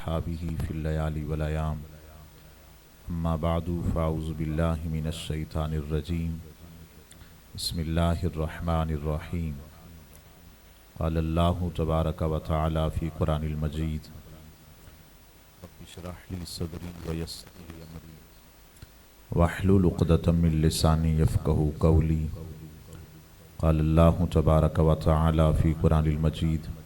أصحابه في الليالي والأيام أما بعد فأعوذ بالله من الشيطان الرجيم بسم الله الرحمن الرحيم قال الله تبارك وتعالى في قرآن المجيد رب اشرح لي صدري ويسر لي أمري واحلل عقدة من لساني يفقهوا قولي قال الله تبارك وتعالى في قرآن المجيد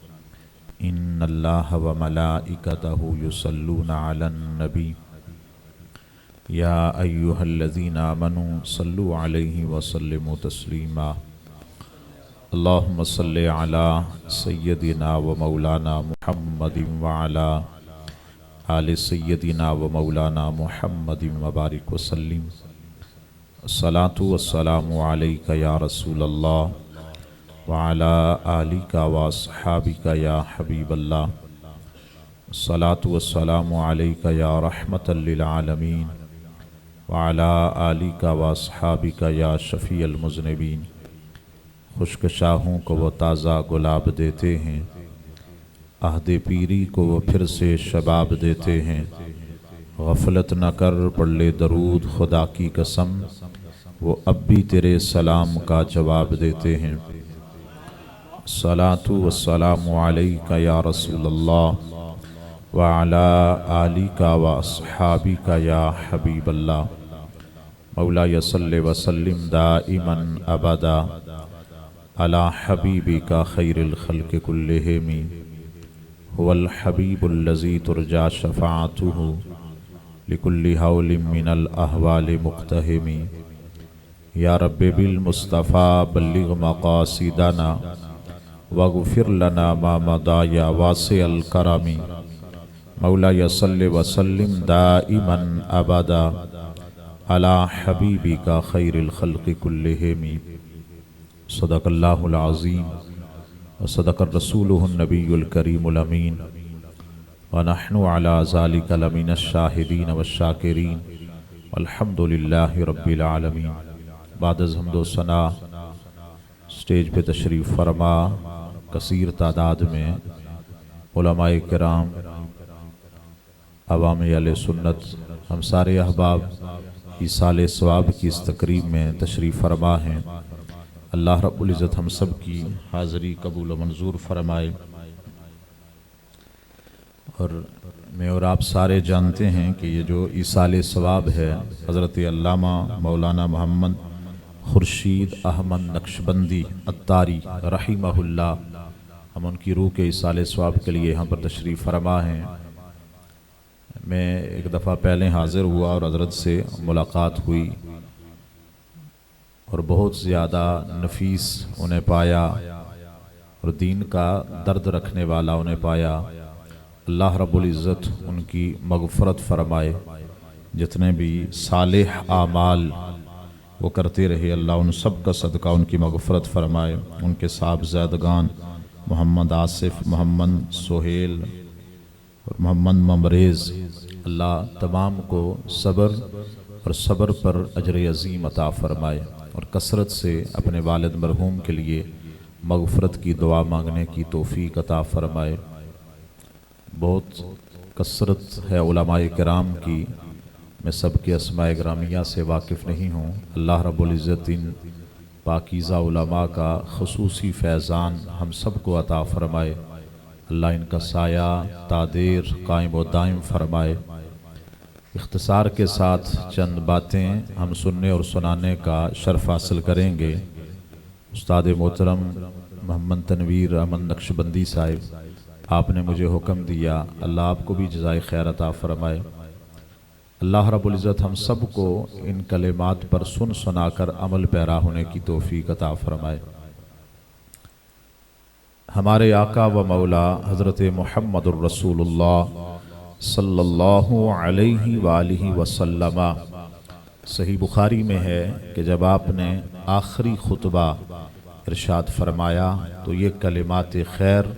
ان اللہ وملائکتہ یصلون علی النبی یا ایہا الذین آمنوا صلوا علیہ وسلموا تسلیما اللہم صلی علی سیدنا و مولانا محمد وعلی آل سیدنا و مولانا محمد وبارک وسلم الصلاة والسلام علیک یا رسول اللہ وعلى آلك وأصحابك يا حبيب الله الصلاة والسلام عليك يا رحمة للعالمين وعلى آلك وأصحابك يا شفيع المذنبين خشک شاہوں کو وہ تازہ گلاب دیتے ہیں عہد پیری کو وہ پھر سے شباب دیتے ہیں غفلت نہ کر پڑھ لے درود خدا کی قسم وہ اب بھی تیرے سلام کا جواب دیتے ہیں الصلاة والسلام علیک یا رسول اللہ وعلی آلک واصحابک یا حبیب اللہ مولاي صلی وسلم دائما ابدا علی حبیبک خیر الخلق کلہم هو الحبیب الذی ترجى شفاعته لكل حول من الاحوال مقتحم یا رب بالمصطفى بلغ مقاصدنا وَغْفِرْ لَنَا مَا مَضَى يَا وَاسِعَ الْكَرَمِ مولاي صلی وسلم دائما ابدا علی حبیبک خیر الخلق کلہم صدق اللہ العظیم وصدق رسولہ النبی الکریم الامین ونحن علی ذلک لمن الشاہدین والشاکرین والحمد للہ رب العالمین۔ بعد از حمد و ثنا سٹیج پہ تشریف فرما کثیر تعداد میں علماء کرام عوام اہل سنت ہم سارے احباب ایصال ثواب کی اس تقریب میں تشریف فرما ہیں، اللہ رب العزت ہم سب کی حاضری قبول و منظور فرمائے۔ اور میں اور آپ سارے جانتے ہیں کہ یہ جو ایصال ثواب ہے حضرت علامہ مولانا محمد خورشید احمد نقشبندی عطاری رحمہ اللہ، ہم ان کی روح کے ایصال ثواب کے لیے یہاں پر تشریف فرما ہیں۔ میں ایک دفعہ پہلے حاضر ہوا اور حضرت سے ملاقات ہوئی اور بہت زیادہ نفیس انہیں پایا اور دین کا درد رکھنے والا انہیں پایا۔ اللہ رب العزت ان کی مغفرت فرمائے، جتنے بھی صالح اعمال وہ کرتے رہے اللہ ان سب کا صدقہ ان کی مغفرت فرمائے۔ ان کے صاحبزادگان محمد آصف، محمد سہیل اور محمد ممریز، اللہ تمام کو صبر اور صبر پر اجر عظیم عطا فرمائے اور کثرت سے اپنے والد مرحوم کے لیے مغفرت کی دعا مانگنے کی توفیق عطا فرمائے۔ بہت کثرت ہے علماء کرام کی، میں سب کے اسماء گرامیہ سے واقف نہیں ہوں۔ اللہ رب العزت ان پاکیزہ علماء کا خصوصی فیضان ہم سب کو عطا فرمائے، اللہ ان کا سایہ تادیر قائم و دائم فرمائے۔ اختصار کے ساتھ چند باتیں ہم سننے اور سنانے کا شرف حاصل کریں گے۔ استاد محترم محمد تنویر احمد نقشبندی صاحب، آپ نے مجھے حکم دیا، اللہ آپ کو بھی جزائے خیر عطا فرمائے۔ اللہ رب العزت ہم سب کو ان کلمات پر سن سنا کر عمل پیرا ہونے کی توفیق عطا فرمائے۔ ہمارے آقا و مولا حضرت محمد الرسول اللہ صلی اللہ علیہ وآلہ وسلم، صحیح بخاری میں ہے کہ جب آپ نے آخری خطبہ ارشاد فرمایا تو یہ کلمات خیر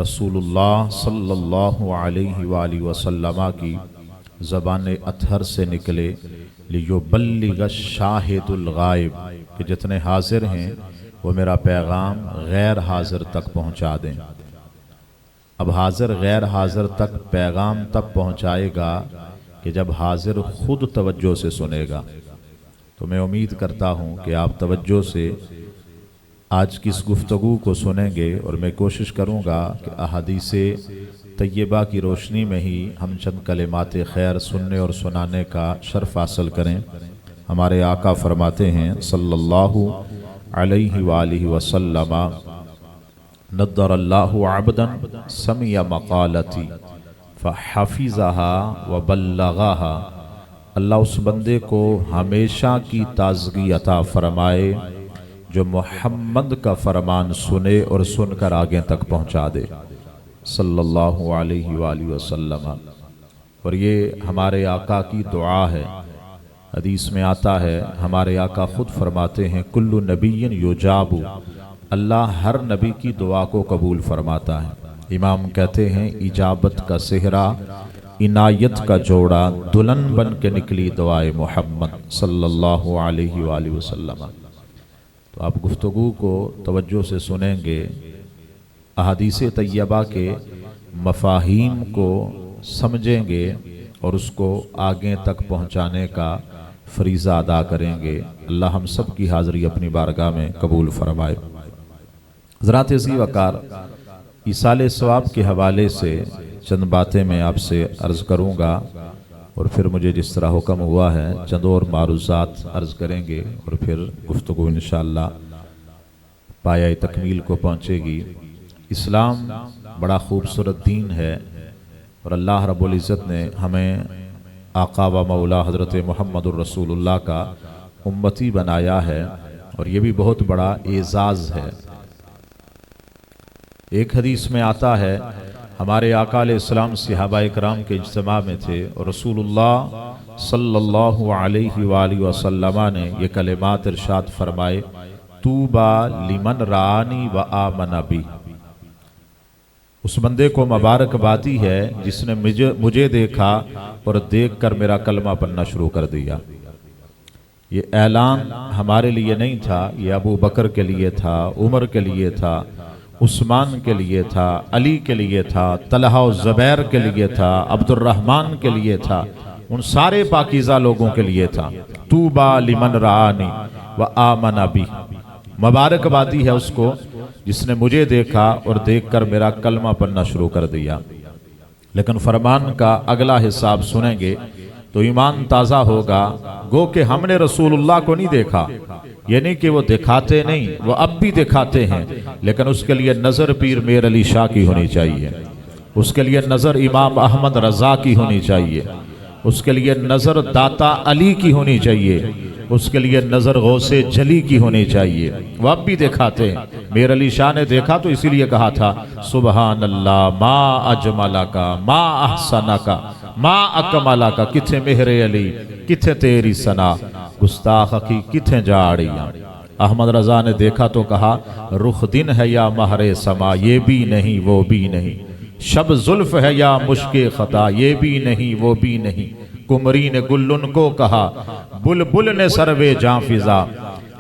رسول اللہ صلی اللہ علیہ وآلہ وسلم کی زبان اطہر سے نکلے، لیبلغ الشاہد الغائب، کہ جتنے حاضر ہیں وہ میرا پیغام غیر حاضر تک پہنچا دیں۔ اب حاضر غیر حاضر تک پیغام تب پہنچائے گا کہ جب حاضر خود توجہ سے سنے گا۔ تو میں امید کرتا ہوں کہ آپ توجہ سے آج کی اس گفتگو کو سنیں گے، اور میں کوشش کروں گا کہ احادیث طیبہ کی روشنی میں ہی ہم چند کلمات خیر سننے اور سنانے کا شرف حاصل کریں۔ ہمارے آقا فرماتے ہیں صلی اللہ علیہ وآلہ وسلم، نضر اللہ عبدا سمع مقالتی فحفظها وبلغها، اللہ اس بندے کو ہمیشہ کی تازگی عطا فرمائے جو محمد کا فرمان سنے اور سن کر آگے تک پہنچا دے صلی اللہ علیہ وآلہ وسلم۔ اور یہ ہمارے آقا کی دعا ہے۔ حدیث میں آتا ہے، ہمارے آقا خود فرماتے ہیں کل نبی یجاب، اللہ ہر نبی کی دعا کو قبول فرماتا ہے۔ امام کہتے ہیں اجابت کا صحرا، عنایت کا جوڑا، دلہن بن کے نکلی دعائے محمد صلی اللہ علیہ وآلہ وسلم۔ تو آپ گفتگو کو توجہ سے سنیں گے، احادیث طیبہ کے مفاہیم کو سمجھیں گے اور اس کو آگے تک پہنچانے کا فریضہ ادا کریں گے۔ اللہ ہم سب کی حاضری اپنی بارگاہ میں قبول فرمائے۔ حضرات عزیز وقار، ایصال ثواب کے حوالے سے چند باتیں میں آپ سے عرض کروں گا، اور پھر مجھے جس طرح حکم ہوا ہے چند اور معروضات عرض کریں گے، اور پھر گفتگو انشاءاللہ پایہ تکمیل کو پہنچے گی۔ اسلام بڑا خوبصورت دین ہے، اور اللہ رب العزت نے ہمیں آقا و مولا حضرت محمد الرسول اللہ کا امتی بنایا ہے، اور یہ بھی بہت بڑا اعزاز ہے۔ ایک حدیث میں آتا ہے، ہمارے آقا علیہ السلام صحابہ اکرام کے اجتماع میں تھے، اور رسول اللہ صلی اللہ علیہ وآلہ وسلم نے یہ کلمات ارشاد فرمائے، طوبیٰ لمن رآنی وآمن بی، اس بندے کو مبارکبادی ہے جس نے مجھے دیکھا اور دیکھ کر میرا کلمہ پڑھنا شروع کر دیا۔ یہ اعلان ہمارے لیے نہیں تھا، یہ ابو بکر کے لیے تھا، عمر کے لیے تھا، عثمان کے لیے تھا، علی کے لیے تھا، طلحہ و زبیر کے لیے تھا، عبد الرحمن کے لیے تھا، ان سارے پاکیزہ لوگوں کے لیے تھا۔ طوبیٰ لمن رآنی وآمن بی، مبارکبادی ہے اس کو جس نے مجھے دیکھا اور دیکھ کر میرا کلمہ پڑھنا شروع کر دیا۔ لیکن فرمان کا اگلا حساب سنیں گے تو ایمان تازہ ہوگا، گو کہ ہم نے رسول اللہ کو نہیں دیکھا، یہ نہیں کہ وہ دکھاتے نہیں، وہ اب بھی دکھاتے ہیں، لیکن اس کے لیے نظر پیر میر علی شاہ کی ہونی چاہیے، اس کے لیے نظر امام احمد رضا کی ہونی چاہیے، اس کے لیے نظر داتا علی کی ہونی چاہیے، اس کے لیے نظر غوث جلی کی ہونی چاہیے۔ وہ اب بھی دکھاتے ہیں۔ میر علی شاہ نے دیکھا تو اسی لیے کہا تھا سبحان اللہ ما اجملکا ما احسنکا ما اکملکا، کتھے مہر علی کتھے تیری ثنا، گستاخ کی کتھے جاڑیاں۔ احمد رضا نے دیکھا تو کہا رخ دن ہے یا مہر سما، یہ بھی نہیں وہ بھی نہیں، شب زلف ہے یا مشک خطا، یہ بھی نہیں وہ بھی نہیں۔ کمری نے گلن کو کہا، بلبل نے سروے جاں فضا،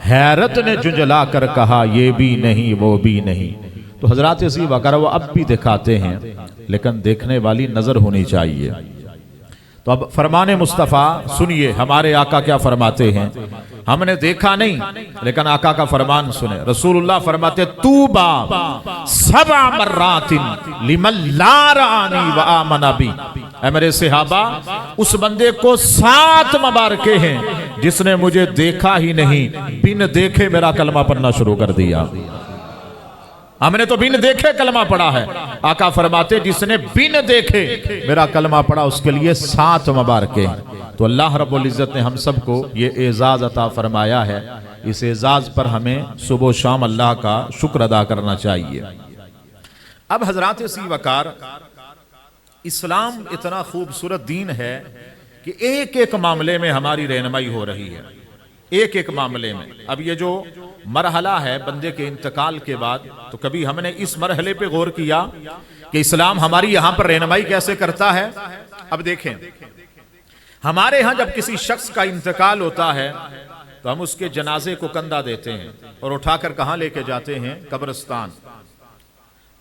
حیرت نے جنجلا کر کہا یہ بھی نہیں وہ بھی نہیں۔ تو حضرات اسی وقت وہ اب بھی دکھاتے ہیں، لیکن دیکھنے والی نظر ہونی چاہیے۔ تو اب فرمان مصطفیٰ سنیے، ہمارے آقا کیا فرماتے ہیں۔ ہم نے دیکھا نہیں لیکن آقا کا فرمان سنے۔ رسول اللہ فرماتے طوبیٰ سبع مرات لمن لا رآنی وآمن بی، اے میرے صحابہ اس بندے کو 7 مبارکیں ہیں جس نے مجھے دیکھا ہی نہیں، بن دیکھے میرا کلمہ پڑھنا شروع کر دیا۔ ہم نے تو بن دیکھے کلمہ پڑھا ہے، آقا فرماتے جس نے بن دیکھے میرا کلمہ پڑھا اس کے لیے 7 مبارکیں۔ تو اللہ رب العزت نے ہم سب کو یہ اعزاز عطا فرمایا ہے، اس اعزاز پر ہمیں صبح و شام اللہ کا شکر ادا کرنا چاہیے۔ اب حضرات اسی وقار، اسلام اتنا خوبصورت دین ہے کہ ایک ایک معاملے میں ہماری رہنمائی ہو رہی ہے، ایک ایک معاملے میں۔ اب یہ جو مرحلہ ہے بندے کے انتقال کے بعد، تو کبھی ہم نے اس مرحلے پہ غور کیا کہ اسلام ہماری یہاں پر رہنمائی کیسے کرتا ہے۔ اب دیکھیں، ہمارے ہاں جب کسی شخص کا انتقال ہوتا ہے تو ہم اس کے جنازے کو کندھا دیتے ہیں اور اٹھا کر کہاں لے کے جاتے ہیں؟ قبرستان۔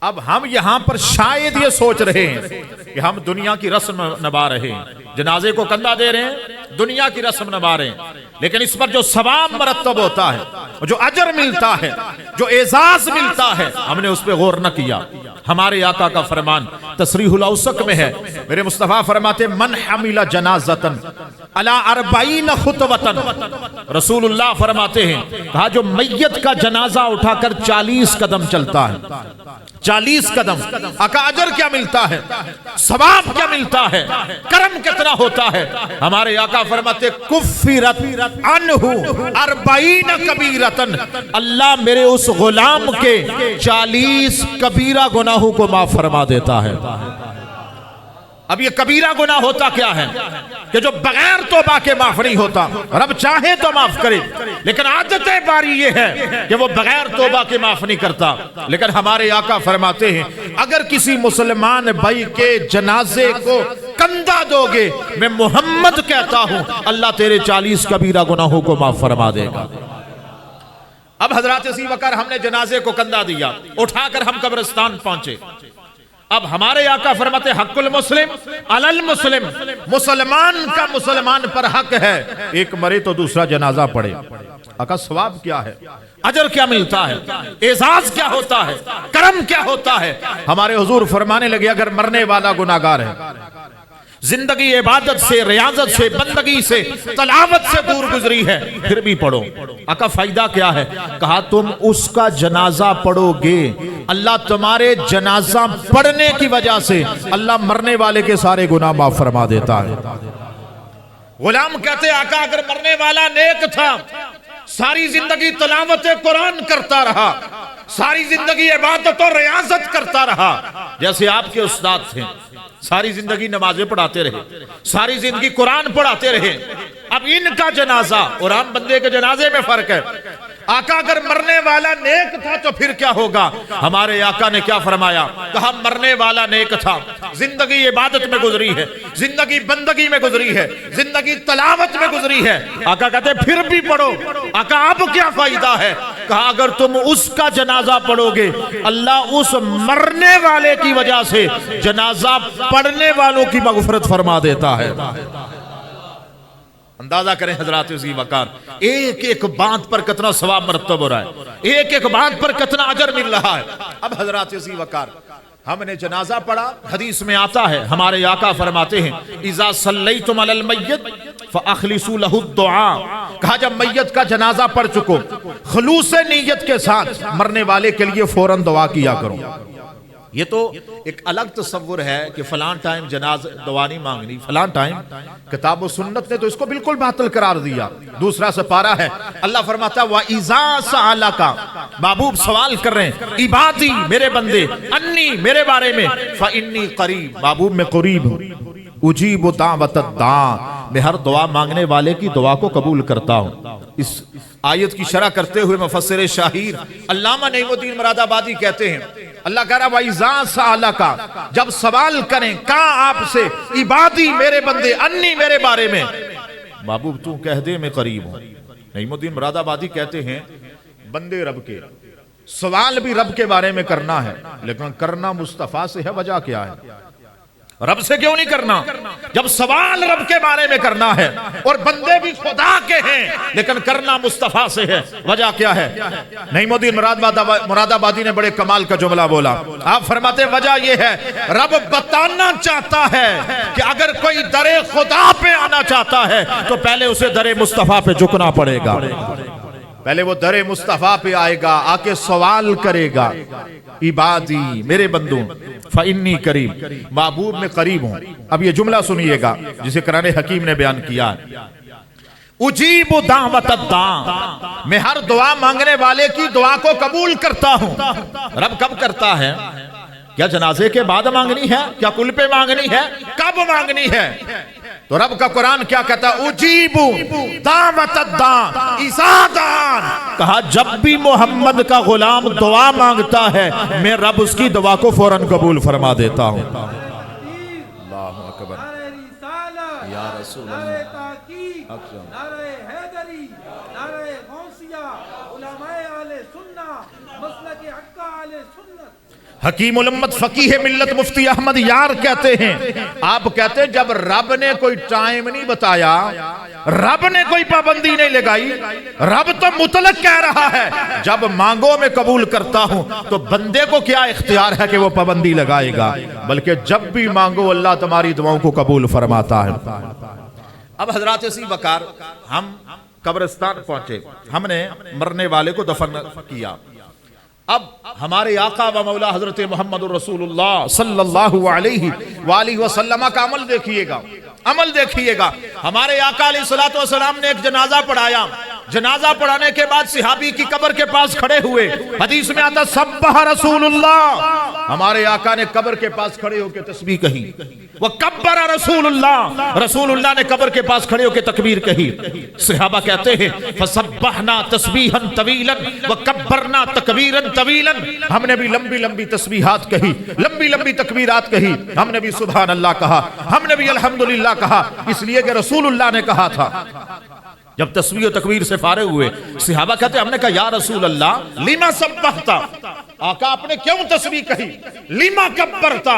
اب ہم یہاں پر شاید یہ سوچ رہے ہیں کہ ہم دنیا کی رسم نبھا رہے ہیں، جنازے کو کندھا دے رہے ہیں، دنیا کی رسم نبھا رہے ہیں، لیکن اس پر جو ثواب مرتب ہوتا ہے، جو اجر ملتا ہے، جو اعزاز ملتا ہے، ہم نے اس پہ غور نہ کیا۔ ہمارے آقا کا فرمان تصریح الاوسق میں ہے، میرے مصطفیٰ فرماتے من حمل جنازتن علی 40 خطوتن، رسول اللہ فرماتے ہیں کہا جو میت کا جنازہ اٹھا کر 40 قدم چلتا ہے، 40 قدم، آقا اجر کیا ملتا ہے، ثواب کیا ملتا ہے، کرم کتنا ہوتا ہے۔ ہمارے آقا فرماتے کفرت عنہ 40 کبیرتن، اللہ میرے اس غلام کے 40 کبیرہ گناہوں کو معاف فرما دیتا ہے۔ اب یہ کبیرہ گناہ ہوتا کیا ہے کہ جو بغیر توبہ کے معاف نہیں ہوتا، رب چاہے تو معاف کرے، لیکن عادت باری یہ ہے کہ وہ بغیر توبہ کے معاف نہیں کرتا۔ لیکن ہمارے آقا فرماتے ہیں اگر کسی مسلمان بھائی کے جنازے کو کندھا دو گے، میں محمد کہتا ہوں اللہ تیرے 40 کبیرہ گناہوں کو معاف فرما دے گا۔ اب حضرات ذی وقار ہم نے جنازے کو کندھا دیا، اٹھا کر ہم قبرستان پہنچے۔ اب ہمارے آقا فرماتے حق المسلم علی المسلم، مسلمان کا مسلمان پر حق ہے، ایک مرے تو دوسرا جنازہ پڑھے۔ آقا ثواب کیا ہے، اجر کیا ملتا ہے، اعزاز کیا ہوتا ہے، کرم کیا ہوتا ہے۔ ہمارے حضور فرمانے لگے اگر مرنے والا گناہگار ہے، زندگی عبادت سے، ریاضت سے، بندگی سے، تلاوت سے دور گزری ہے، پھر بھی پڑھو۔ آقا فائدہ کیا ہے؟ کہا تم اس کا جنازہ پڑھو گے، اللہ تمہارے جنازہ پڑھنے کی وجہ سے اللہ مرنے والے کے سارے گناہ معاف فرما دیتا ہے۔ غلام کہتے آقا اگر مرنے والا نیک تھا، ساری زندگی تلاوت قرآن کرتا رہا، ساری زندگی عبادت اور ریاضت کرتا رہا، جیسے آپ کے استاد تھے، ساری زندگی نمازیں پڑھاتے رہے، ساری زندگی قرآن پڑھاتے رہے، اب ان کا جنازہ اور عام بندے کے جنازے میں فرق ہے۔ آقا اگر مرنے والا نیک تھا تو پھر کیا ہوگا؟ ہمارے آقا نے کیا فرمایا؟ کہا مرنے والا نیک تھا، زندگی عبادت میں گزری ہے، زندگی بندگی میں گزری ہے، زندگی تلاوت میں گزری ہے۔ آقا کہتے پھر بھی پڑھو۔ آقا اب کیا فائدہ ہے؟ کہا اگر تم اس کا جنازہ پڑھو گے، اللہ اس مرنے والے کی وجہ سے جنازہ پڑھنے والوں کی مغفرت فرما دیتا ہے۔ اندازہ کریں حضرات ذی وقار، ایک ایک بات پر کتنا ثواب مرتب ہو رہا ہے، ایک ایک بات پر کتنا اجر مل رہا ہے۔ اب حضرات ذی وقار ہم نے جنازہ پڑھا، حدیث میں آتا ہے ہمارے آقا فرماتے ہیں اذا صلیتم علی المیت فاخلصوا له الدعاء، کہا جب میت کا جنازہ پڑھ چکو خلوص نیت کے ساتھ مرنے والے کے لیے فوراً دعا کیا کرو۔ یہ تو ایک الگ تصور ہے کہ فلان ٹائم جنازہ دعا نہیں مانگنی، فلان ٹائم، کتاب و سنت نے تو اس کو بالکل باطل قرار دیا۔ دوسرا سپارہ ہے، اللہ فرماتا ہے وَإِذَا سَأَلَكَ، محبوب سوال کر رہے ہیں عبادی میرے بندے، انی میرے بارے میں، فَإِنِّي قریب، محبوب میں قریب ہوں، اجیب دعوت الداع، میں ہر دعا مانگنے والے کی دعا کو قبول کرتا ہوں۔ اس آیت کی شرح کرتے ہوئے مفسر شاہیر علامہ نعیم الدین مراد آبادی کہتے ہیں اللہ کہہ رہا وَإِذَا سَأَلَكَ، جب سوال کریں کہاں آپ سے عبادی میرے بندے، انی میرے بارے میں، محبوب تو کہہ دے میں قریب ہوں۔ نعیم الدین مراد آبادی کہتے ہیں بندے رب کے، سوال بھی رب کے بارے میں کرنا ہے، لیکن کرنا مصطفیٰ سے ہے، وجہ کیا ہے؟ رب سے کیوں نہیں کرنا جب سوال رب کے بارے میں کرنا ہے، اور بندے بھی خدا کے ہیں لیکن کرنا مصطفیٰ سے ہے، وجہ کیا ہے؟ نعیم الدین مراد آبادی نے بڑے کمال کا جملہ بولا، آپ فرماتے ہیں وجہ یہ ہے رب بتانا چاہتا ہے کہ اگر کوئی در خدا پہ آنا چاہتا ہے تو پہلے اسے در مصطفیٰ پہ جھکنا پڑے گا، پہلے وہ در مصطفیٰ پہ آئے گا، آ کے سوال کرے گا عبادی میرے بندوں فإنی قریب، محبوب میں قریب ہوں۔ اب یہ جملہ سنیے گا جسے قرآن حکیم نے بیان کیا، اجیب دعوت الداع، میں ہر دعا مانگنے والے کی دعا کو قبول کرتا ہوں۔ رب کب کرتا ہے؟ کیا جنازے کے بعد مانگنی ہے؟ کیا کل پہ مانگنی ہے؟ کب مانگنی ہے؟ تو رب کا قرآن کیا کہتا ہے؟ اجیب دعوت الداع اذا دعان، کہا جب بھی محمد کا غلام دعا مانگتا ہے میں رب اس کی دعا کو فوراً قبول فرما دیتا ہوں۔ اللہ اکبر، یا رسول اللہ، نعرہ حیدری، نعرہ غوثیہ، علماء اہل سنت، مسلک حق اہل سنت۔ حکیم الامت فقیہ ملت مفتی احمد یار کہتے ہیں، آپ کہتے ہیں جب رب نے کوئی ٹائم نہیں بتایا، رب نے کوئی پابندی نہیں لگائی، رب تو مطلق کہہ رہا ہے جب مانگو میں قبول کرتا ہوں، تو بندے کو کیا اختیار ہے کہ وہ پابندی لگائے گا، بلکہ جب بھی مانگو اللہ تمہاری دعاؤں کو قبول فرماتا ہے۔ اب حضرات اسی وقار ہم قبرستان پہنچے، ہم نے مرنے والے کو دفن کیا۔ اب ہمارے آقا و مولا حضرت محمد رسول اللہ صلی اللہ علیہ وآلہ وسلم کا عمل دیکھیے گا، عمل دیکھیے گا۔ ہمارے آقا علیہ السلام نے ایک جنازہ پڑھایا، جنازہ پڑھانے کے بعد صحابی کی قبر کے پاس کھڑے ہوئے، حدیث میں آتا سبح رسول اللہ، ہمارے آقا نے قبر کے پاس کھڑے ہو کے تسبیح کہی، وکبر رسول اللہ، رسول اللہ نے قبر کے پاس کھڑے ہو کے تکبیر کہی۔ صحابہ کہتے ہیں فسبحنا تسبیحا طویلا وکبرنا تکبیرا طویلا، ہم نے بھی لمبی لمبی تسبیحات کہی، لمبی لمبی تکبیرات کہی، ہم نے بھی سبحان اللہ کہا، ہم نے بھی الحمدللہ کہا، اس لیے کہ رسول اللہ نے کہا تھا۔ جب تسبیح و تکبیر سے فارغ ہوئے، صحابہ کہتے ہیں ہم نے کہا یا رسول اللہ لما سبحتا، آقا آپ نے کیوں تسبیح کہی، لما کبرتا،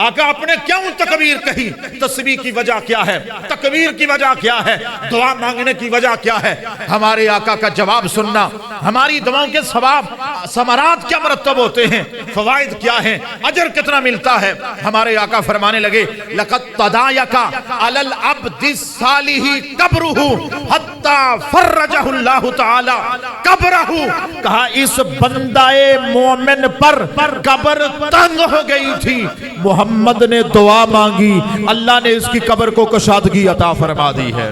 آقا آپ نے کیوں تکبیر کہی، تسبیح کی وجہ کیا ہے، تکبیر کی وجہ کیا ہے، دعا مانگنے کی وجہ کیا ہے؟ ہمارے آقا کا جواب سننا، ہماری دعاؤں کے ثواب ثمرات کیا مرتب ہوتے ہیں، فوائد کیا ہیں، اجر کتنا ملتا ہے۔ ہمارے آقا فرمانے لگے لقد تضایق علی العبد الصالح قبرہ حتی فرجہ اللہ تعالی قبرہ، کہا اس بندہ مومن پر قبر تنگ ہو گئی تھی، محمد نے دعا مانگی، اللہ نے اس کی قبر کو کشادگی عطا فرما دی ہے۔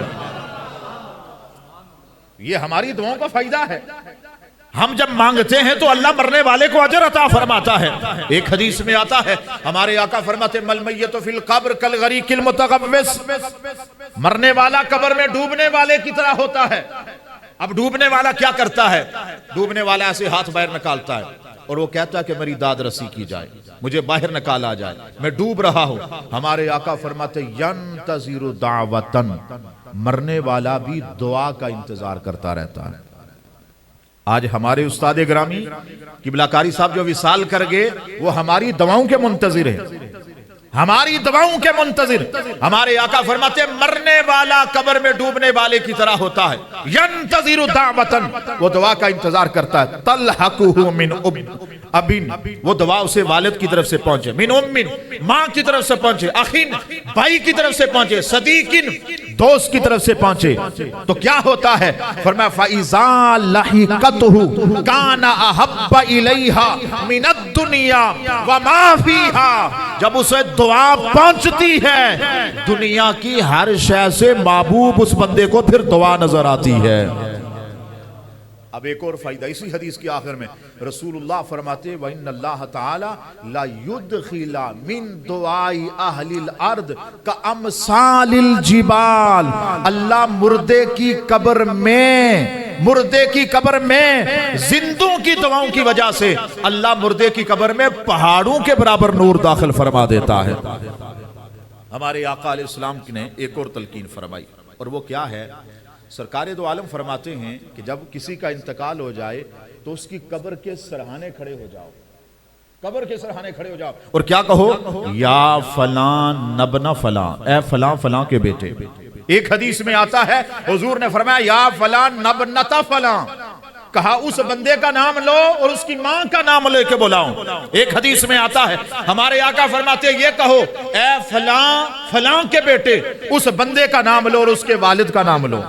یہ ہماری دعاؤں کا فائدہ ہے، ہم جب مانگتے ہیں تو اللہ مرنے والے کو اجر عطا فرماتا ہے۔ ایک حدیث میں آتا ہے ہمارے آقا فرماتے مل میت فی القبر کالغریق المتغوص، مرنے والا قبر میں ڈوبنے والے کی طرح ہوتا ہے۔ اب ڈوبنے والا کیا کرتا ہے؟ ڈوبنے والا ایسے ہاتھ باہر نکالتا ہے اور وہ کہتا ہے کہ میری داد رسی کی جائے، مجھے باہر نکالا جائے، میں ڈوب رہا ہوں۔ ہمارے آقا فرماتے ینتظر دعوتن، مرنے والا بھی دعا کا انتظار کرتا رہتا ہے۔ آج ہمارے استاد گرامی قبلہ کاری صاحب جو وصال کر گئے، وہ ہماری دعاؤں کے منتظر ہیں، ہماری دعاؤں کے منتظر۔ ہمارے آقا فرماتے ہیں مرنے والا قبر میں ڈوبنے والے کی طرح ہوتا ہے، ینتظر دعوتن، وہ دعا کا انتظار کرتا ہے، تلحقہ من ابن، وہ دعا اسے والد کی طرف سے پہنچے، من امن، ماں کی طرف سے پہنچے، اخین، بھائی کی طرف سے پہنچے، صدیقن، دوست کی طرف سے پہنچے، تو کیا ہوتا ہے؟ فرمایا فَإِذَا لَحِقَتْهُ كَانَ أَحَبَّ إِلَيْهَا مِنَ الدُّنْيَا وَمَا فِيهَا، جب اسے دعا پہنچتی ہے دنیا کی ہر شے سے محبوب اس بندے کو پھر دعا نظر آتی ہے۔ اب ایک اور فائدہ اسی حدیث کی آخر میں رسول اللہ فرماتے وَإِنَّ اللَّهَ تَعَالَى لَا يُدْخِلَ مِن دُعَاءِ أَهْلِ الْأَرْضِ كَأَمْثَالِ الْجِبَالِ، اللہ مردے کی قبر میں زندوں کی دعاؤں کی وجہ سے اللہ مردے کی قبر میں پہاڑوں کے برابر نور داخل فرما دیتا ہے۔ ہمارے آقا علیہ السلام نے ایک اور تلقین فرمائی، اور وہ کیا ہے؟ سرکار دو عالم فرماتے ہیں کہ جب کسی کا انتقال ہو جائے تو اس کی قبر کے سرہانے کھڑے ہو جاؤ، قبر کے سرہانے کھڑے ہو جاؤ، اور کیا کہو؟ یا فلان نبنا فلان، اے فلان فلان کے بیٹے۔ ایک حدیث میں آتا ہے حضور نے فرمایا یا فلان نبنتا فلان، کہا اس بندے کا نام لو اور اس کی ماں کا نام لے کے بلاؤ۔ ایک حدیث میں آتا ہے ہمارے آقا فرماتے یہ کہو اے فلان فلان کے بیٹے، اس بندے کا نام لو اور اس کے والد کا نام لو۔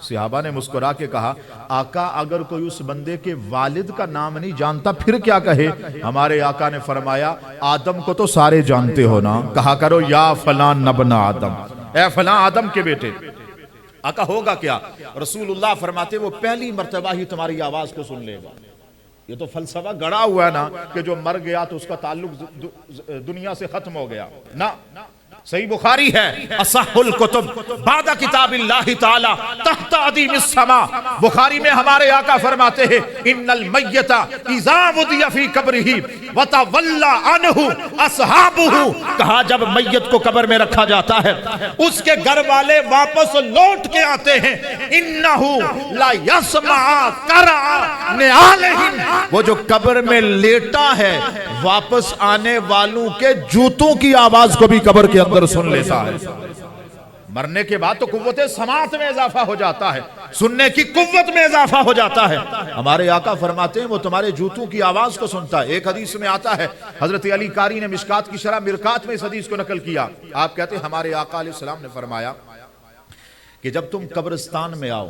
صحابہ نے مسکرا کے کہا آقا اگر کوئی اس بندے کے والد کا نام نہیں جانتا پھر کیا کہے؟ ہمارے آقا نے فرمایا آدم کو تو سارے جانتے ہو نا، کہا کرو یا فلان نبنا آدم، اے فلان آدم کے بیٹے۔ آقا ہوگا کیا؟ رسول اللہ فرماتے وہ پہلی مرتبہ ہی تمہاری آواز کو سن لے گا۔ یہ تو فلسفہ گڑا ہوا ہے نا کہ جو مر گیا تو اس کا تعلق دنیا سے ختم ہو گیا، نہ۔ صحیح بخاری ہے اصح الکتب بعد کتاب اللہ تعالی تحت عدیم السماء، بخاری میں ہمارے آقا فرماتے ہیں ان المیت اذا وضع فی قبرہ وتولى عنہ اصحابہ، کہا جب میت کو قبر میں رکھا جاتا ہے اس کے گھر والے واپس لوٹ کے آتے ہیں، انہ لا یسمع قرع نعالہم، وہ جو قبر میں لیٹا ہے واپس آنے والوں کے جوتوں کی آواز کو بھی قبر کے اندر سن لیتا ہے۔ مرنے کے بعد تو قوت سماعت میں اضافہ ہو جاتا ہے، سننے کی قوت میں اضافہ ہو جاتا ہے۔ ہمارے آقا فرماتے ہیں وہ تمہارے جوتوں کی آواز کو سنتا ہے۔ ایک حدیث میں آتا ہے، حضرت علی قاری نے مشکات کی شرح مرکات میں اس حدیث کو نقل کیا۔ آپ کہتے ہیں ہمارے آقا علیہ السلام نے فرمایا کہ جب تم قبرستان میں آؤ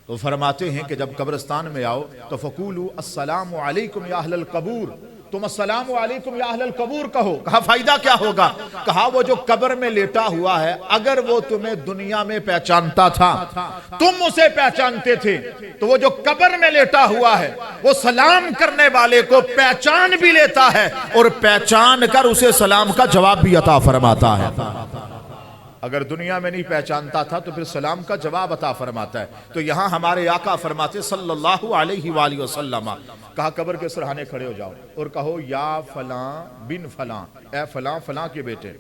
تو فرماتے ہیں کہ جب قبرستان میں آؤ تو فقولوا السلام علیکم یا اہل القبور، تم السلام علیکم یا اہل القبور کہو۔ کہا فائدہ کیا ہوگا؟ کہا وہ جو قبر میں لیٹا ہوا ہے اگر وہ تمہیں دنیا میں پہچانتا تھا، تم اسے پہچانتے تھے، تو وہ جو قبر میں لیٹا ہوا ہے وہ سلام کرنے والے کو پہچان بھی لیتا ہے اور پہچان کر اسے سلام کا جواب بھی عطا فرماتا ہے۔ اگر دنیا میں نہیں پہچانتا تھا تو پھر سلام کا جواب عطا فرماتا ہے۔ تو یہاں ہمارے آقا فرماتے صلی اللہ علیہ وآلہ وسلم، کہا قبر کے سرہانے کھڑے ہو جاؤ اور کہو یا فلاں بن فلاں، اے فلاں فلاں کے بیٹے۔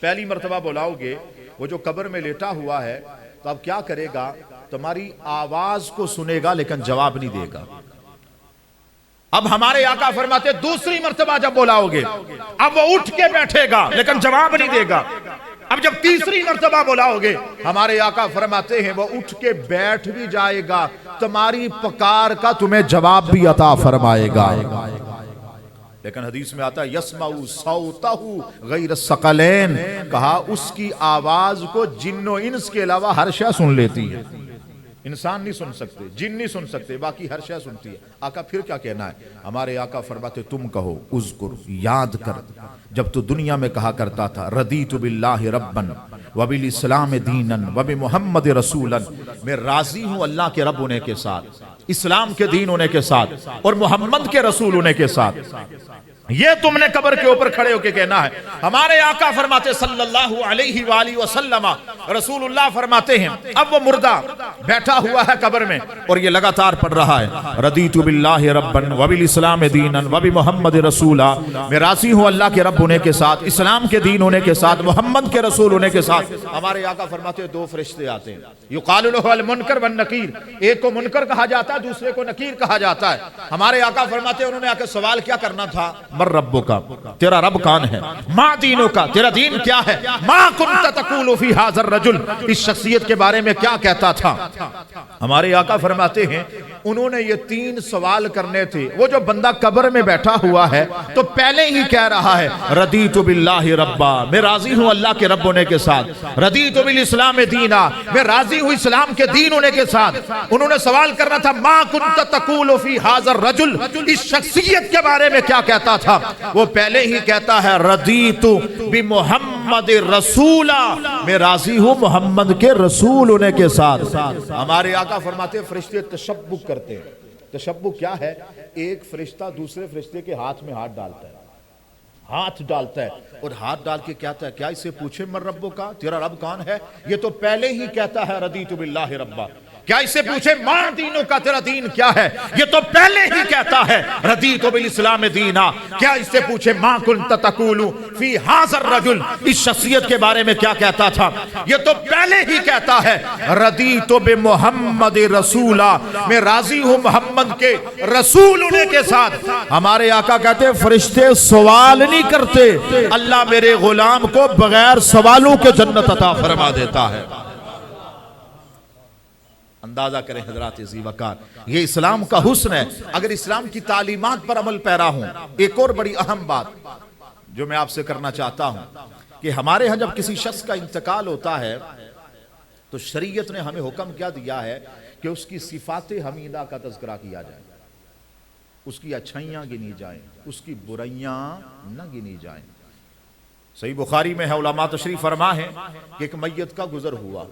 پہلی مرتبہ بلاؤ گے، وہ جو قبر میں لیٹا ہوا ہے تو اب کیا کرے گا؟ تمہاری آواز کو سنے گا لیکن جواب نہیں دے گا۔ اب ہمارے آقا فرماتے دوسری مرتبہ جب بلاؤ گے اب وہ اٹھ کے بیٹھے گا لیکن جواب نہیں دے گا۔ اب جب تیسری مرتبہ بلاؤ گے ہمارے آقا فرماتے ہیں وہ اٹھ کے بیٹھ بھی جائے گا، تمہاری پکار کا تمہیں جواب بھی عطا فرمائے گا۔ لیکن حدیث میں آتا ہے یسمع صوتہ غیر الثقلین، کہا اس کی آواز کو جن و انس کے علاوہ ہر شے سن لیتی ہے۔ انسان نہیں سن سکتے، جن نہیں سن سکتے، باقی ہر شے سنتی ہے۔ آقا پھر کیا کہنا ہے؟ ہمارے آقا فرماتے تم کہو اذکر، یاد کر جب تو دنیا میں کہا کرتا تھا رضیت باللہ ربًا وبالاسلام دینًا وبمحمد رسولًا، میں راضی ہوں اللہ کے رب ہونے کے ساتھ، اسلام کے دین ہونے کے ساتھ اور محمد کے رسول ہونے کے ساتھ۔ یہ تم نے قبر کے اوپر کھڑے ہو کے کہنا ہے۔ ہمارے آقا فرماتے صلی اللہ علیہ وآلہ وسلم، رسول اللہ فرماتے ہیں اب وہ مردہ بیٹھا ہوا ہے قبر میں اور یہ لگاتار پڑھ رہا ہے رضیت باللہ ربًا وبالاسلام دینًا وبمحمد رسولا، میں راضی ہوں اللہ کے رب ہونے کے ساتھ، اسلام کے دین ہونے کے ساتھ، محمد کے رسول ہونے کے ساتھ۔ ہمارے آقا فرماتے ہیں دو فرشتے آتے ہیں، یقال لہ المنکر والنکیر، ایک کو منکر کہا جاتا ہے دوسرے کو نکیر کہا جاتا ہے۔ ہمارے آقا فرماتے ہیں انہوں نے آ کے سوال کیا کرنا تھا؟ من ربک، تیرا رب کون ہے؟ ما دینک، تیرا دین کیا ہے؟ ما کنت تقول فی ھذا الرجل، اس شخصیت کے بارے میں کیا کہتا تھا؟ ہمارے آقا فرماتے ہیں انہوں نے یہ تین سوال کرنے تھے۔ وہ جو بندہ قبر میں بیٹھا ہوا ہے تو پہلے ہی کہہ رہا ہے رضیت باللہ ربا، میں راضی ہوں اللہ کے رب ہونے کے ساتھ، رضیت بالاسلام دینا، میں راضی ہوں اسلام کے دین ہونے کے ساتھ۔ انہوں نے سوال کرنا تھا ما کنت تقول فی ھذا الرجل، اس شخصیت کے بارے میں کیا کہتا تھا؟ وہ پہلے ہی کہتا ہے رضیت بمحمد رسولا، میں راضی ہوں محمد کے رسول ہونے کے ساتھ۔ ہمارے آقا فرماتے ہیں فرشتے تشبک کرتے ہیں۔ تشبک کیا ہے؟ ایک فرشتہ دوسرے فرشتے کے ہاتھ میں ہاتھ ڈالتا ہے، ہاتھ ڈالتا ہے اور ہاتھ ڈال کے کہتا ہے کیا اسے پوچھے من ربو کا، تیرا رب کون ہے؟ یہ تو پہلے ہی کہتا ہے رضیت باللہ ربا۔ کیا اسے پوچھے ما دینو کا، تیرا دین کیا ہے؟ یہ تو پہلے ہی کہتا ہے رضیت بالاسلام دینا۔ کیا اسے پوچھے ما کنت تقول فی ھذا الرجل، اس شخصیت کے بارے میں کیا کہتا تھا؟ یہ تو پہلے ہی کہتا ہے رضیت بمحمد رسولا، میں راضی ہوں محمد کے رسول ہونے کے ساتھ۔ ہمارے آقا کہتے ہیں فرشتے سوال نہیں کرتے، اللہ میرے غلام کو بغیر سوالوں کے جنت عطا فرما دیتا ہے۔ اندازہ کریں حضرات عزیز وقار، یہ اسلام کا حسن ہے۔ اگر اسلام کی تعلیمات پر عمل پیرا ہوں۔ ایک اور بڑی اہم بات جو میں آپ سے کرنا چاہتا ہوں کہ ہمارے ہاں جب کسی شخص کا انتقال ہوتا ہے تو شریعت نے ہمیں حکم کیا دیا ہے کہ اس کی صفات حمیدہ کا تذکرہ کیا جائے، اس کی اچھائیاں گنی جائیں، اس کی برائیاں نہ گنی جائیں۔ صحیح بخاری میں ہے، علماء تشریف فرما ہے کہ ایک میت کا گزر ہوا،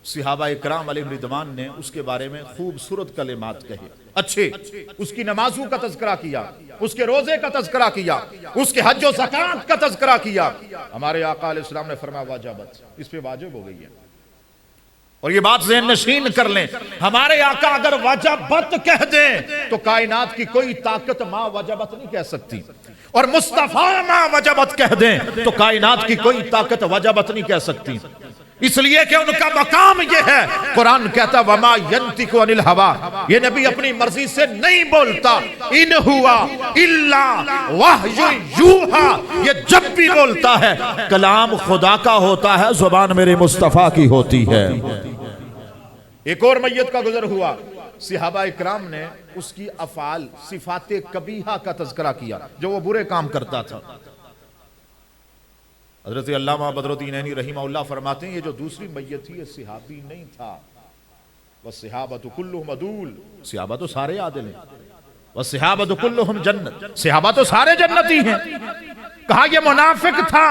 صحابہ اکرام علیہ رضوان نے اس کے بارے میں خوبصورت کلمات کہے، اچھے، اس کی نمازوں کا تذکرہ کیا، اس کے روزے کا تذکرہ کیا، اس کے حج و زکوٰۃ کا تذکرہ کیا۔ ہمارے آقا علیہ السلام نے فرمایا واجبت، اس پہ واجب ہو گئی ہے۔ اور یہ بات ذہن نشین کر لیں، ہمارے آقا اگر وجبت کہہ دیں تو کائنات کی کوئی طاقت ما وجبت نہیں کہہ سکتی، اور مصطفیٰ ما وجبت کہہ دیں تو کائنات کی کوئی طاقت وجبت نہیں کہہ سکتی۔ اس لیے کہ ان کا مقام یہ ہے، قرآن کہتا وما ینطق عن الہوا، یہ نبی اپنی مرضی سے نہیں بولتا، ان ہوا الا وحی یوحا، یہ جب بھی بولتا ہے کلام خدا کا ہوتا ہے، زبان میرے مصطفیٰ کی ہوتی ہے۔ ایک اور میت کا گزر ہوا، صحابہ اکرام نے اس کی افعال صفات قبیحہ کا تذکرہ کیا، جو وہ برے کام کرتا تھا۔ حضرت علامہ بدرالدین عینی رحمہ اللہ فرماتے ہیں یہ جو دوسری میت تھی یہ صحابی نہیں تھا، والصحابۃ کلھم عدول، صحابہ تو سارے عادل ہیں، والصحابۃ کلھم جنت، صحابہ تو سارے جنتی ہیں۔ کہا یہ منافق تھا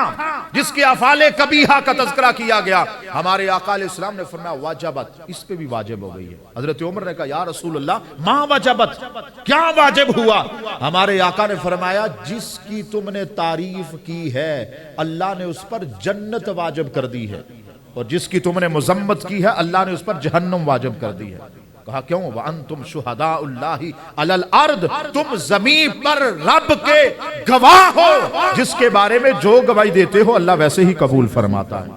جس کے افعال قبیحہ کا تذکرہ کیا گیا، ہمارے آقا علیہ السلام نے فرمایا واجبت، اس پہ بھی واجب ہو گئی ہے۔ حضرت عمر نے کہا یا رسول اللہ ما واجبت، کیا واجب ہوا؟ ہمارے آقا نے فرمایا جس کی تم نے تعریف کی ہے اللہ نے اس پر جنت واجب کر دی ہے، اور جس کی تم نے مذمت کی ہے اللہ نے اس پر جہنم واجب کر دی ہے۔ کہا کیوں؟ وَأَنْتُمْ شُهَدَاءُ اللَّهِ عَلَى الْأَرْضِ، تم زمین پر رب کے گواہ ہو، جس کے بارے میں جو گواہی دیتے ہو اللہ ویسے ہی قبول فرماتا ہے۔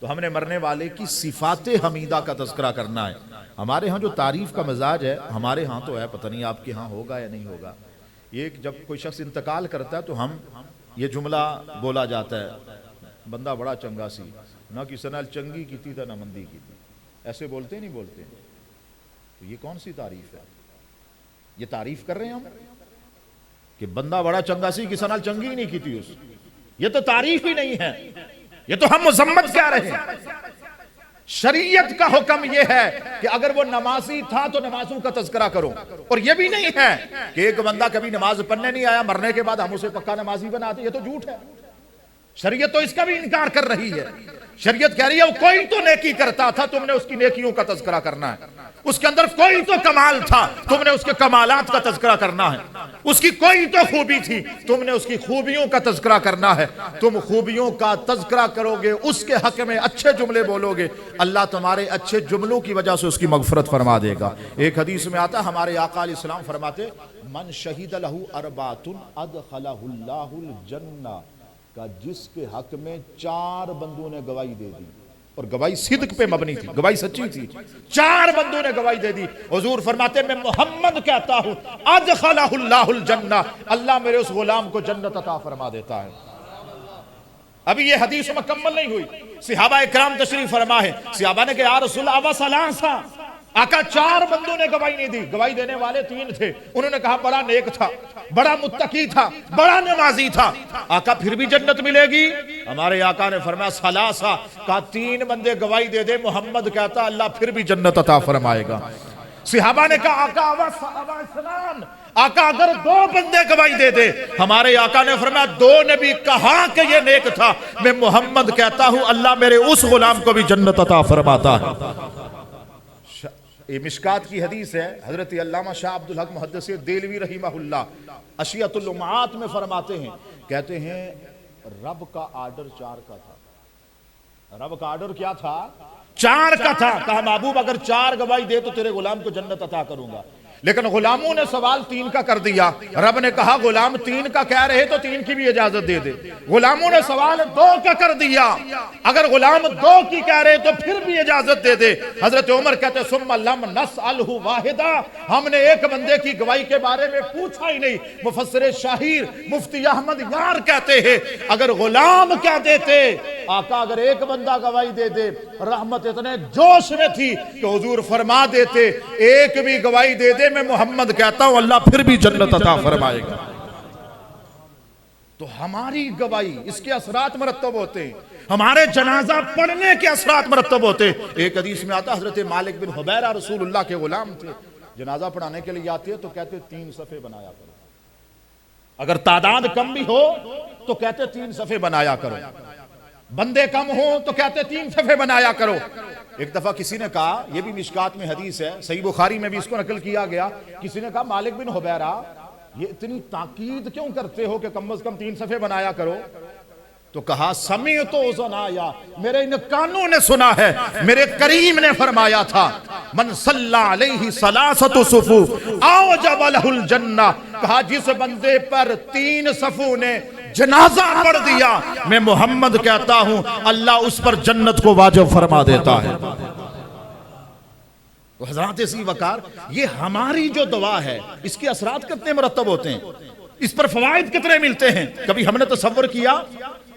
تو ہم نے مرنے والے کی صفات حمیدہ کا تذکرہ کرنا ہے۔ ہمارے ہاں جو تعریف کا مزاج ہے، ہمارے ہاں تو ہے، پتہ نہیں آپ کے ہاں ہوگا یا نہیں ہوگا، یہ جب کوئی شخص انتقال کرتا ہے تو ہم یہ جملہ بولا جاتا ہے بندہ بڑا چنگا سی، نہ کسی نال چنگی کی تھی نہ مندی کی تھی، ایسے بولتے نہیں بولتے؟ تو یہ کون سی تعریف ہے؟ یہ تعریف کر رہے ہیں ہم کہ بندہ بڑا چنگا سی، کسی نال چنگی ہی نہیں کی تھی، اس یہ تو تعریف ہی نہیں ہے، یہ تو ہم مذمت کہہ رہے ہیں۔ شریعت کا حکم یہ ہے کہ اگر وہ نمازی تھا تو نمازوں کا تذکرہ کرو، اور یہ بھی نہیں ہے کہ ایک بندہ کبھی نماز پڑھنے نہیں آیا مرنے کے بعد ہم اسے پکا نمازی بنا دیں، یہ تو جھوٹ ہے۔ شریعت تو اس کا بھی انکار کر رہی ہے۔ شریعت کہہ رہی ہے کوئی تو نیکی کرتا تھا، تم نے اس کی نیکیوں کا تذکرہ کرنا ہے، اس کے اندر کوئی تو کمال تھا، تم نے اس کے کمالات کا تذکرہ کرنا ہے، اس کی کوئی تو خوبی تھی، تم نے اس کی خوبیوں کا تذکرہ کرنا ہے۔ تم خوبیوں کا تذکرہ کرو گے، اس کے حق میں اچھے جملے بولو گے، اللہ تمہارے اچھے جملوں کی وجہ سے اس کی مغفرت فرما دے گا۔ ایک حدیث میں آتا ہمارے آقا علیہ السلام فرماتے من شہید لہ اربعۃ ادخلہ اللہ الجنہ، کا جس کے حق میں 4 بندوں نے گواہی دے دی، اور گواہی صدق پہ مبنی تھی، گواہی سچی تھی، 4 بندوں نے گواہی دے دی۔ حضور فرماتے میں محمد کہتا ہوں ادخلہ اللہ الجنہ، اللہ میرے اس غلام کو جنت عطا فرما دیتا ہے۔ ابھی یہ حدیث مکمل نہیں ہوئی، صحابہ اکرام تشریف فرما ہے، صحابہ نے کہا یا رسول اللہ ابا ثلاثہ، آقا 4 بندوں نے گواہی نہیں دی، گواہی دینے والے 3 تھے، انہوں نے کہا بڑا نیک تھا، بڑا متقی تھا، بڑا نمازی تھا، آقا پھر بھی جنت ملے گی؟ ہمارے آقا نے فرمایا ثلاثہ، کہا 3 بندے گواہی دے دے، محمد کہتا اللہ پھر بھی جنت عطا فرمائے گا۔ صحابہ نے کہا آقا ابا اسلام، آقا اگر 2 بندے گواہی دے دے، ہمارے آقا نے فرمایا 2 نے بھی کہا کہ یہ نیک تھا، میں محمد کہتا ہوں اللہ میرے اس غلام کو بھی جنت عطا فرماتا ہے۔ یہ مشکات کی حدیث ہے، حضرت علامہ شاہ عبدالحق محدث دہلوی رحمہ اللہ اشیاۃ اللمعات میں فرماتے ہیں، کہتے ہیں رب کا آرڈر 4 کا تھا۔ رب کا آرڈر کیا تھا؟ 4 کا تھا۔ کہا محبوب اگر 4 گواہی دے تو تیرے غلام کو جنت عطا کروں گا، لیکن غلاموں نے سوال 3 کا کر دیا۔ رب نے کہا غلام 3 کا کہہ رہے تو 3 کی بھی اجازت دے دے۔ غلاموں نے سوال 2 کا کر دیا، اگر غلام 2 کی کہہ رہے تو پھر بھی اجازت دے دے۔ حضرت عمر کہتے ثم لم نسألہ واحدا، ہم نے ایک بندے کی گواہی کے بارے میں پوچھا ہی نہیں۔ مفسر شاہیر مفتی احمد یار کہتے ہیں اگر غلام کہہ دیتے آقا اگر ایک بندہ گواہی دے دے، رحمت اتنے جوش میں تھی کہ حضور فرما دیتے ایک بھی گواہی دے دے میں محمد کہتا ہوں اللہ پھر بھی جنت عطا فرمائے گا۔ تو ہماری گواہی اس کے اثرات مرتب ہوتے ہیں، ہمارے جنازہ پڑھنے کے اثرات مرتب ہوتے ہیں۔ ایک حدیث میں آتا حضرت مالک بن حبیرہ رسول اللہ کے غلام تھے، جنازہ پڑھانے کے لیے آتے تو کہتے 3 صفحے بنایا کرو، اگر تعداد کم بھی ہو تو کہتے 3 صفحے بنایا کرو، بندے کم ہو تو کہتے 3 صفحے بنایا کرو۔ ایک دفعہ کسی نے کہا، یہ بھی مشکات میں حدیث ہے، صحیح بخاری میں بھی اس کو نقل کیا گیا، کسی نے کہا مالک بن حبیرہ یہ اتنی تاکید کیوں کرتے ہو کہ کم از کم 3 صفحے بنایا کرو؟ تو کہا سمیعت اذنایا، میرے ان کانوں نے سنا ہے، میرے کریم نے فرمایا تھا من صلی علیہ ثلاثۃ صفوف اوجب لہ الجنہ، کہا جس بندے پر 3 صفوں نے جنازہ پڑھ دیا، میں محمد کہتا ہوں اللہ اس پر جنت کو واجب فرما دیتا ہے۔ تو حضرات ذی وقار، یہ ہماری جو دعا ہے اس کے اثرات کتنے مرتب ہوتے ہیں، اس پر فوائد کتنے ملتے ہیں؟ کبھی ہم نے تصور کیا،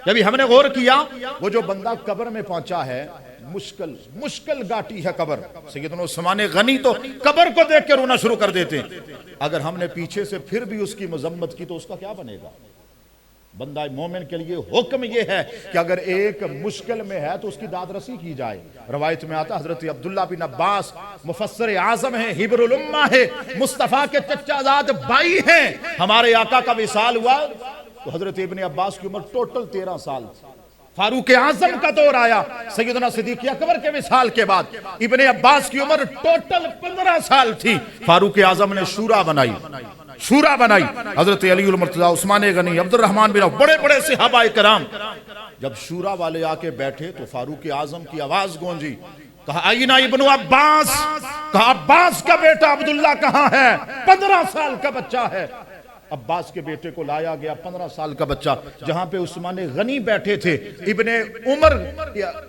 کبھی ہم نے غور کیا؟ وہ جو بندہ قبر میں پہنچا ہے، مشکل گاٹی ہے قبر۔ سیدنا عثمان غنی تو قبر کو دیکھ کے رونا شروع کر دیتے ہیں۔ اگر ہم نے پیچھے سے پھر بھی اس کی مذمت کی تو اس کا کیا بنے گا؟ بندہ مومن کے لیے حکم یہ ہے کہ اگر ایک مشکل میں ہے تو اس کی داد رسی کی جائے۔ روایت میں آتا حضرت عبداللہ بن عباس مفسر اعظم ہیں، حبر الامہ ہے، مصطفیٰ کے چچا زاد بھائی ہیں، ہمارے آقا کا وصال ہوا تو حضرت ابن عباس کی عمر ٹوٹل 13 سال تھی۔ فاروق اعظم کا دور آیا سیدنا صدیق اکبر کے وصال کے بعد، ابن عباس کی عمر ٹوٹل 15 سال تھی۔ فاروق اعظم نے شورا بنائی، حضرت علی المرتضیٰ، عثمان غنی، عبد الرحمن بن عوف، بڑے بڑے صحابہ کرام، جب شورا والے آ کے بیٹھے تو فاروق اعظم کی آواز گونجی، کہا آئینہ ابن عباس، کہا عباس کا بیٹا عبداللہ کہاں ہے؟ 15 سال کا بچہ ہے۔ عباس کے بیٹے کو لایا گیا، 15 سال کا بچہ، جہاں پہ عثمان غنی بیٹھے تھے، ابن عمر،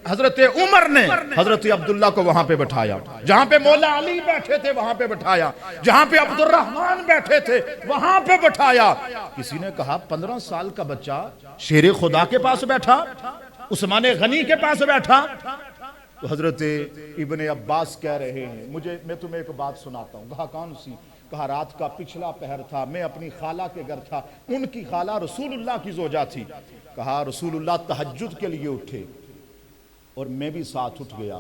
حضرت عمر نے حضرت عبداللہ کو وہاں پہ بٹھایا، جہاں پہ مولا علی بیٹھے تھے وہاں پہ بٹھایا، جہاں پہ عبد الرحمن بیٹھے تھے وہاں پہ بٹھایا۔ کسی نے کہا 15 سال کا بچہ شیر خدا کے پاس بیٹھا، عثمان غنی کے پاس بیٹھا؟ تو حضرت ابن عباس کہہ رہے ہیں، میں تمہیں ایک بات سناتا ہوں۔ کہا کون سی؟ کہا رات کا پچھلا پہر تھا، میں اپنی خالہ کے گھر تھا، ان کی خالہ رسول اللہ کی زوجہ تھی۔ کہا رسول اللہ تہجد کے لیے اٹھے اور میں بھی ساتھ اٹھ گیا۔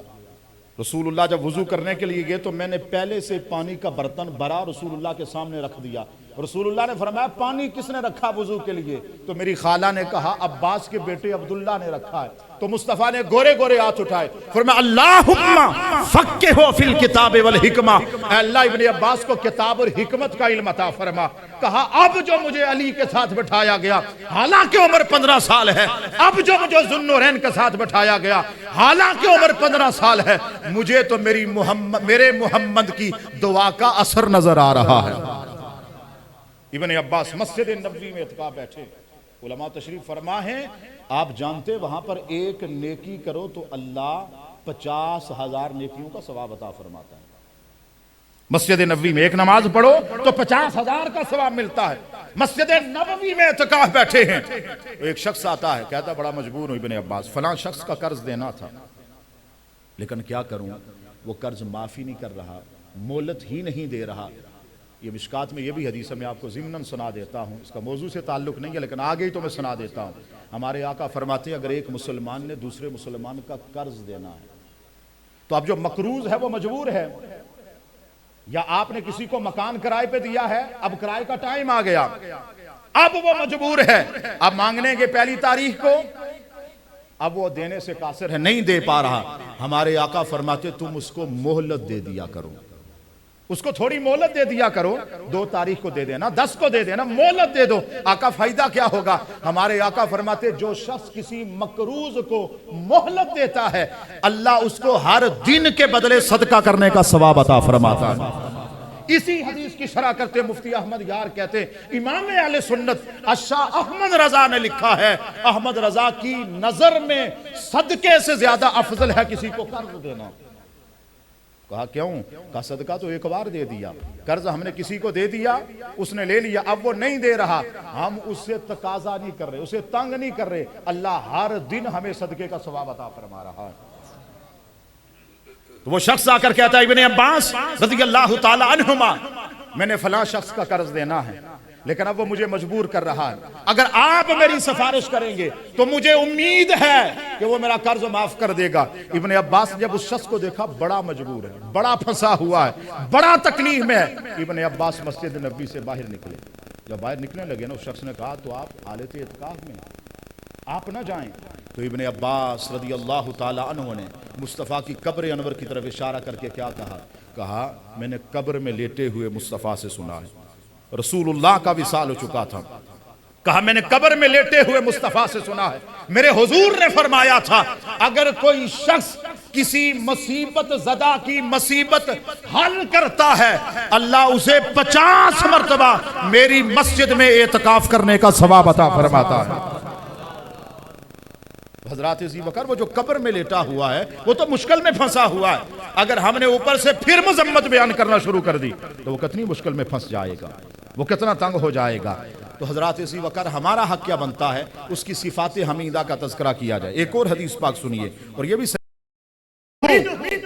رسول اللہ جب وضو کرنے کے لیے گئے تو میں نے پہلے سے پانی کا برتن بھرا رسول اللہ کے سامنے رکھ دیا۔ رسول اللہ نے فرمایا پانی کس نے رکھا وضو کے لیے؟ تو میری خالہ نے کہا عباس کے بیٹے عبداللہ نے رکھا ہے۔ تو مصطفیٰ نے گورے گورے ہاتھ اٹھائے، فرمایا اللہم فقہو فی الکتاب والحکمہ، اے اللہ ابن عباس کو کتاب اور حکمت کا علم عطا فرما۔ کہا اب جو مجھے علی کے ساتھ بٹھایا گیا حالانکہ عمر 15 سال ہے، اب جو مجھے ذوالنورین کے ساتھ بٹھایا گیا حالانکہ عمر 15 سال ہے، مجھے تو میرے محمد کی دعا کا اثر نظر آ رہا ہے۔ ابن عباس مسجد نبوی میں اعتکاف بیٹھے، علماء تشریف فرما ہیں، آپ جانتے وہاں پر ایک نیکی کرو تو اللہ 50,000 نیکیوں کا ثواب عطا فرماتا ہے۔ مسجد نبوی میں ایک نماز پڑھو تو 50,000 کا ثواب ملتا ہے۔ مسجد نبوی میں اعتکاف بیٹھے ہیں، ایک شخص آتا ہے، کہتا بڑا مجبور ہوں ابن عباس، فلاں شخص کا قرض دینا تھا لیکن کیا کروں، وہ قرض معافی نہیں کر رہا، مہلت ہی نہیں دے رہا۔ یہ مشکات میں یہ بھی حدیث ہے، میں آپ کو ضمناً سنا دیتا ہوں، اس کا موضوع سے تعلق نہیں ہے لیکن آگے ہی تو میں سنا دیتا ہوں۔ ہمارے آقا فرماتے ہیں اگر ایک مسلمان نے دوسرے مسلمان کا قرض دینا ہے تو اب جو مقروض ہے وہ مجبور ہے، یا آپ نے کسی کو مکان کرائے پہ دیا ہے، اب کرائے کا ٹائم آ گیا، اب وہ مجبور ہے، اب مانگنے کے پہلی تاریخ کو، اب وہ دینے سے قاصر ہے، نہیں دے پا رہا۔ ہمارے آقا فرماتے تم اس کو مہلت دے دیا کرو، اس کو تھوڑی مہلت دے دیا کرو، 2 تاریخ کو دے دینا، 10 کو دے دینا، مہلت دے دو۔ آقا فائدہ کیا ہوگا؟ ہمارے آقا فرماتے جو شخص کسی مقروض کو مہلت دیتا ہے اللہ اس کو ہر دن کے بدلے صدقہ کرنے کا ثواب عطا فرماتا ہے۔ اسی حدیث کی شرح کرتے مفتی احمد یار کہتے ہیں امام اہل سنت الشاہ احمد رضا نے لکھا ہے، احمد رضا کی نظر میں صدقے سے زیادہ افضل ہے کسی کو قرض دینا۔ کہا کیوں؟ کہا صدقہ تو ایک بار دے دیا، قرض ہم نے کسی کو دے دیا، اس نے لے لیا، اب وہ نہیں دے رہا، ہم اس سے تقاضا نہیں کر رہے، اسے تنگ نہیں کر رہے، اللہ ہر دن ہمیں صدقے کا ثواب عطا فرما رہا ہے۔ تو وہ شخص آ کر کہتا ہے ابن عباس رضی اللہ تعالی عنہما میں نے فلاں شخص کا قرض دینا ہے لیکن اب وہ مجھے مجبور کر رہا ہے، اگر آپ میری سفارش کریں گے تو مجھے امید ہے کہ وہ میرا قرض معاف کر دے گا۔ ابن عباس نے جب اس شخص کو دیکھا بڑا مجبور ہے، بڑا پھنسا ہوا ہے، بڑا تکلیف میں ہے، ابن عباس مسجد نبوی سے باہر نکلے۔ جب باہر نکلنے لگے نا اس شخص نے کہا تو آپ حالت اعتکاف میں آپ نہ جائیں۔ تو ابن عباس رضی اللہ تعالی عنہ نے مصطفیٰ کی قبر انور کی طرف اشارہ کر کے کیا کہا؟ کہا میں نے قبر میں لیٹے ہوئے مصطفیٰ سے سنا ہے، رسول اللہ کا وصال ہو چکا تھا۔ کہا میں نے قبر میں لیٹے ہوئے مصطفیٰ سے سنا ہے، میرے حضور نے فرمایا تھا اگر کوئی شخص کسی مصیبت زدہ کی مصیبت حل کرتا ہے، اللہ اسے 50 مرتبہ میری مسجد میں اعتکاف کرنے کا ثواب عطا فرماتا ہے۔ حضرات ابو بکر وہ جو قبر میں لیٹا ہوا ہے وہ تو مشکل میں پھنسا ہوا ہے، اگر ہم نے اوپر سے پھر مذمت بیان کرنا شروع کر دی تو وہ کتنی مشکل میں پھنس جائے گا، وہ کتنا تنگ ہو جائے گا۔ تو حضرات ابو بکر ہمارا حق کیا بنتا ہے، اس کی صفات حمیدہ کا تذکرہ کیا جائے۔ ایک اور حدیث پاک سنیے، اور یہ بھی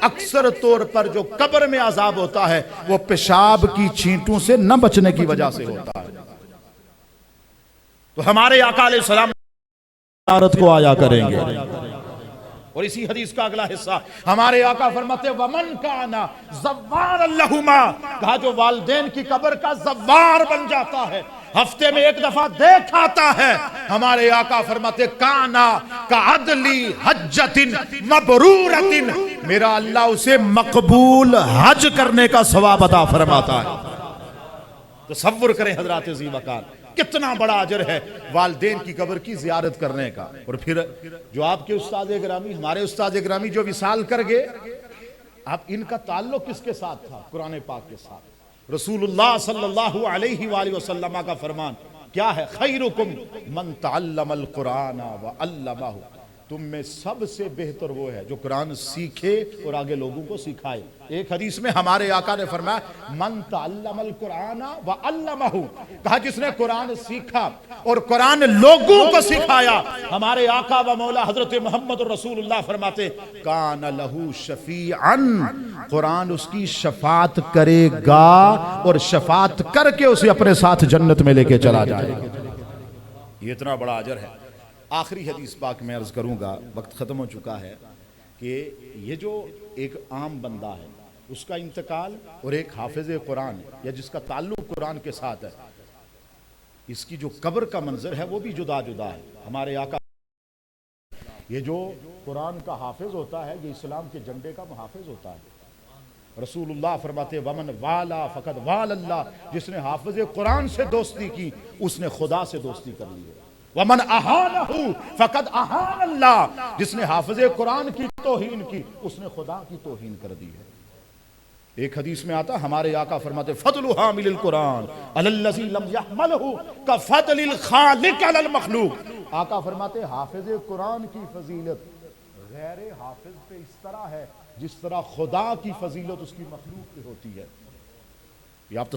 اکثر طور پر جو قبر میں عذاب ہوتا ہے وہ پیشاب کی چھینٹوں سے نہ بچنے کی وجہ سے ہوتا ہے۔ تو ہمارے آقا علیہ السلام زیارت کو آیا کریں گے، اور اسی حدیث کا اگلا حصہ ہمارے آقا فرماتے ومن کانا زوار اللہما، کہا جو والدین کی قبر کا زوار بن جاتا ہے، ہفتے میں ایک دفعہ دیکھ آتا ہے، ہمارے آقا فرماتے کانا کعدلی حجت مبرورت، میرا اللہ اسے مقبول حج کرنے کا ثواب عطا فرماتا ہے۔ تصور کریں حضرات ابو بکر کتنا بڑا اجر ہے والدین کی قبر کی زیارت کرنے کا۔ اور پھر جو آپ کے استاد گرامی، ہمارے استاد گرامی جو وصال کر گئے، اب ان کا تعلق کس کے ساتھ تھا؟ قرآن پاک کے ساتھ۔ رسول اللہ صلی اللہ علیہ وآلہ وسلم کا فرمان کیا ہے؟ خیرکم من تعلم القرآن وعلمہ، تم میں سب سے بہتر وہ ہے جو قرآن سیکھے اور آگے لوگوں کو سکھائے۔ ایک حدیث میں ہمارے آقا نے فرمایا من تعلم القرآن وعلمہ، کہا جس نے قرآن سیکھا اور قرآن لوگوں کو سکھایا، ہمارے آقا و مولا حضرت محمد رسول اللہ فرماتے کان لہو شفیعا، قرآن اس کی شفاعت کرے گا اور شفاعت کر کے اسے اپنے ساتھ جنت میں لے کے چلا جائے گا۔ یہ اتنا بڑا اجر ہے۔ آخری حدیث پاک میں عرض کروں گا، وقت ختم ہو چکا ہے، کہ یہ جو ایک عام بندہ ہے اس کا انتقال اور ایک حافظ قرآن یا جس کا تعلق قرآن کے ساتھ ہے، اس کی جو قبر کا منظر ہے وہ بھی جدا جدا ہے۔ ہمارے آقا یہ جو قرآن کا حافظ ہوتا ہے یہ اسلام کے جھنڈے کا محافظ ہوتا ہے۔ رسول اللہ فرماتے ومن والا فقد وال اللہ، جس نے حافظ قرآن سے دوستی کی اس نے خدا سے دوستی کر لی ہے۔ ومن اہانہ فقد اہان اللہ، جس نے حافظ قرآن کی توہین کی اس نے خدا کی توہین کر دی ہے۔ ایک حدیث میں آتا ہمارے آقا فرماتے فضل حامل القرآن علی الذی لم یحملہ کفضل الخالق علی المخلوق، آقا فرماتے حافظ قرآن کی فضیلت غیر حافظ پہ اس طرح ہے جس طرح خدا کی فضیلت اس کی مخلوق پہ ہوتی ہے۔ یہ آپ